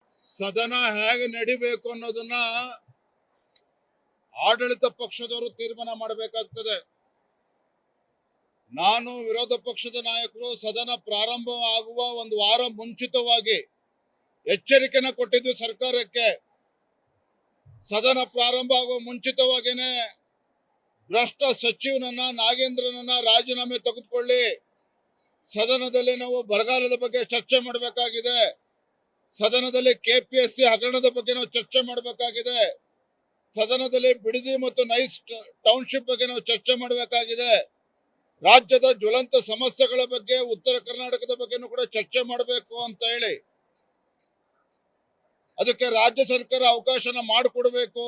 ಸದನ ಹೇಗೆ ನಡಿಬೇಕು ಅನ್ನೋದನ್ನ ಆಡಳಿತ ಪಕ್ಷದವರು ತೀರ್ಮಾನ ಮಾಡಬೇಕಾಗ್ತದೆ. ನಾನು ವಿರೋಧ ಪಕ್ಷದ ನಾಯಕರು ಸದನ ಪ್ರಾರಂಭ ಆಗುವ ಒಂದು ವಾರ ಮುಂಚಿತವಾಗಿ ಎಚ್ಚರಿಕೆನ ಕೊಟ್ಟಿದ್ದು ಸರ್ಕಾರಕ್ಕೆ. ಸದನ ಪ್ರಾರಂಭ ಆಗುವ ಮುಂಚಿತವಾಗಿನೇ ಭ್ರಷ್ಟ ಸಚಿವನನ್ನ ನಾಗೇಂದ್ರನನ್ನ ರಾಜೀನಾಮೆ ತೆಗೆದುಕೊಳ್ಳಿ, ಸದನದಲ್ಲಿ ನಾವು ಬರಗಾಲದ ಬಗ್ಗೆ ಚರ್ಚೆ ಮಾಡಬೇಕಾಗಿದೆ, ಸದನದಲ್ಲಿ ಕೆಪಿಎಸ್ಸಿ ಹಗರಣದ ಬಗ್ಗೆ ನಾವು ಚರ್ಚೆ ಮಾಡಬೇಕಾಗಿದೆ, ಸದನದಲ್ಲಿ ಬಿಡದಿ ಮತ್ತು ನೈಸ್ ಟೌನ್ಶಿಪ್ ಬಗ್ಗೆ ನಾವು ಚರ್ಚೆ ಮಾಡಬೇಕಾಗಿದೆ, ರಾಜ್ಯದ ಜ್ವಲಂತ ಸಮಸ್ಯೆಗಳ ಬಗ್ಗೆ ಉತ್ತರ ಕರ್ನಾಟಕದ ಬಗ್ಗೆನೂ ಕೂಡ ಚರ್ಚೆ ಮಾಡಬೇಕು ಅಂತ ಹೇಳಿ ಅದಕ್ಕೆ ರಾಜ್ಯ ಸರ್ಕಾರ ಅವಕಾಶನ ಮಾಡಿಕೊಡ್ಬೇಕು,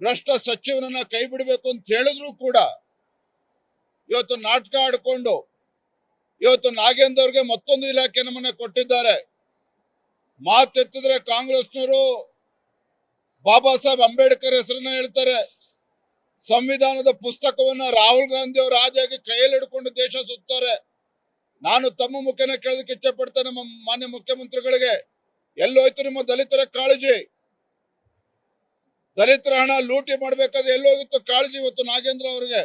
ಭ್ರಷ್ಟ ಸಚಿವನನ್ನ ಕೈ ಬಿಡಬೇಕು ಅಂತ ಹೇಳಿದ್ರು ಕೂಡ ಇವತ್ತು ನಾಟಕ ಆಡ್ಕೊಂಡು ಇವತ್ತು ನಾಗೇಂದ್ರ ಅವ್ರಿಗೆ ಮತ್ತೊಂದು ಇಲಾಖೆ ನಮ್ಮನ್ನ ಕೊಟ್ಟಿದ್ದಾರೆ. ಮಾತೆತ್ತಿದ್ರೆ ಕಾಂಗ್ರೆಸ್ನವರು ಬಾಬಾ ಸಾಹೇಬ್ ಅಂಬೇಡ್ಕರ್ ಹೆಸರನ್ನ ಹೇಳ್ತಾರೆ. ಸಂವಿಧಾನದ ಪುಸ್ತಕವನ್ನ ರಾಹುಲ್ ಗಾಂಧಿ ಅವರು ಆಜಾಗಿ ಕೈಯಲ್ಲಿ ಹಿಡ್ಕೊಂಡು ದೇಶ ಸುತ್ತಾರೆ. ನಾನು ತಮ್ಮ ಮುಖೇನ ಕೇಳೋದಕ್ಕೆ ಇಚ್ಛೆ ಪಡ್ತೇನೆ ನಮ್ಮ ಮಾನ್ಯ ಮುಖ್ಯಮಂತ್ರಿಗಳಿಗೆ, ಎಲ್ಲೋಯ್ತು ನಿಮ್ಮ ದಲಿತರ ಕಾಳಜಿ? ದಲಿತರ ಹಣ ಲೂಟಿ ಮಾಡ್ಬೇಕಾದ್ರೆ ಎಲ್ಲೋಗಿತ್ತು ಕಾಳಜಿ ಇವತ್ತು ನಾಗೇಂದ್ರ ಅವರಿಗೆ?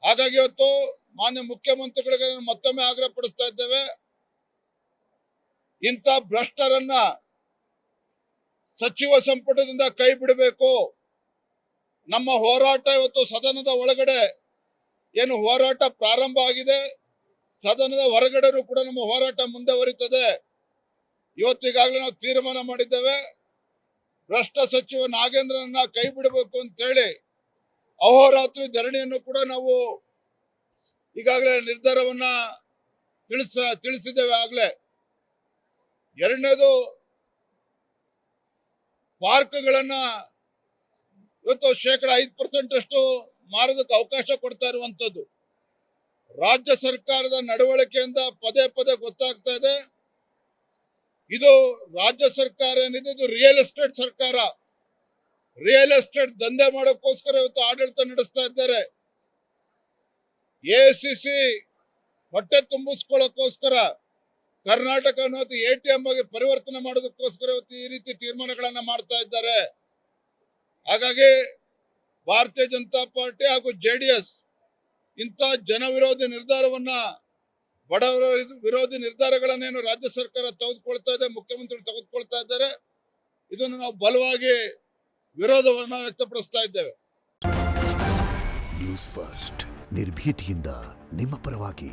ಹಾಗಾಗಿ ಇವತ್ತು ಮಾನ್ಯ ಮುಖ್ಯಮಂತ್ರಿಗಳಿಗೆ ಮತ್ತೊಮ್ಮೆ ಆಗ್ರಹ ಪಡಿಸ್ತಾ ಇದ್ದೇವೆ, ಇಂಥ ಭ್ರಷ್ಟರನ್ನ ಸಚಿವ ಸಂಪುಟದಿಂದ ಕೈ ಬಿಡಬೇಕು. ನಮ್ಮ ಹೋರಾಟ ಇವತ್ತು ಸದನದ ಒಳಗಡೆ ಏನು ಹೋರಾಟ ಪ್ರಾರಂಭ ಆಗಿದೆ, ಸದನದ ಹೊರಗಡೆನೂ ಕೂಡ ನಮ್ಮ ಹೋರಾಟ ಮುಂದುವರಿತದೆ. ಇವತ್ತು ಈಗಾಗಲೇ ನಾವು ತೀರ್ಮಾನ ಮಾಡಿದ್ದೇವೆ, ಭ್ರಷ್ಟ ಸಚಿವ ನಾಗೇಂದ್ರನನ್ನ ಕೈ ಬಿಡಬೇಕು ಅಂತೇಳಿ ಅಹೋರಾತ್ರಿ ಧರಣಿಯನ್ನು ಕೂಡ ನಾವು ಈಗಾಗಲೇ ನಿರ್ಧಾರವನ್ನ ತಿಳಿಸಿದ್ದೇವೆ. ಆಗ್ಲೇ ಎರಡನೇದು, ಪಾರ್ಕ್ಗಳನ್ನ ಇವತ್ತು 5% ಅಷ್ಟು ಮಾರೋದಕ್ಕೆ ಅವಕಾಶ ಕೊಡ್ತಾ ಇರುವಂತದ್ದು ರಾಜ್ಯ ಸರ್ಕಾರದ ನಡವಳಿಕೆಯಿಂದ ಪದೇ ಪದೇ ಗೊತ್ತಾಗ್ತಾ ಇದೆ. ಇದು ರಾಜ್ಯ ಸರ್ಕಾರ ಏನಿದೆ ಇದು ರಿಯಲ್ ಎಸ್ಟೇಟ್ ಸರ್ಕಾರ. ರಿಯಲ್ ಎಸ್ಟೇಟ್ ದಂಧೆ ಮಾಡೋಕ್ಕೋಸ್ಕರ ಇವತ್ತು ಆಡಳಿತ ನಡೆಸ್ತಾ ಇದ್ದಾರೆ. ACC ಹೊಟ್ಟೆ ತುಂಬಿಸ್ಕೊಳ್ಳೋಕ್ಕೋಸ್ಕರ ಕರ್ನಾಟಕ ಅನ್ನೋದು ATM ಆಗಿ ಪರಿವರ್ತನೆ ಮಾಡೋದಕ್ಕೋಸ್ಕರ ಇವತ್ತು ಈ ರೀತಿ ತೀರ್ಮಾನಗಳನ್ನ ಮಾಡ್ತಾ ಇದ್ದಾರೆ. ಹಾಗಾಗಿ ಭಾರತೀಯ ಜನತಾ ಪಾರ್ಟಿ ಹಾಗೂ JDS ಇಂಥ ಜನವಿರೋಧಿ ನಿರ್ಧಾರವನ್ನ, ಬಡವರ ವಿರೋಧಿ ನಿರ್ಧಾರಗಳನ್ನೇನು ರಾಜ್ಯ ಸರ್ಕಾರ ತೆಗೆದುಕೊಳ್ತಾ ಇದೆ, ಮುಖ್ಯಮಂತ್ರಿಗಳು ತೆಗೆದುಕೊಳ್ತಾ ಇದ್ದಾರೆ, ಇದನ್ನು ನಾವು ಬಲವಾಗಿ ವಿರೋಧವನ್ನ ವ್ಯಕ್ತಪಡಿಸ್ತಾ ಇದ್ದೇವೆ. ನ್ಯೂಸ್ ಫಸ್ಟ್ ನಿರ್ಭೀತಿಯಿಂದ ನಿಮ್ಮ ಪರವಾಗಿ.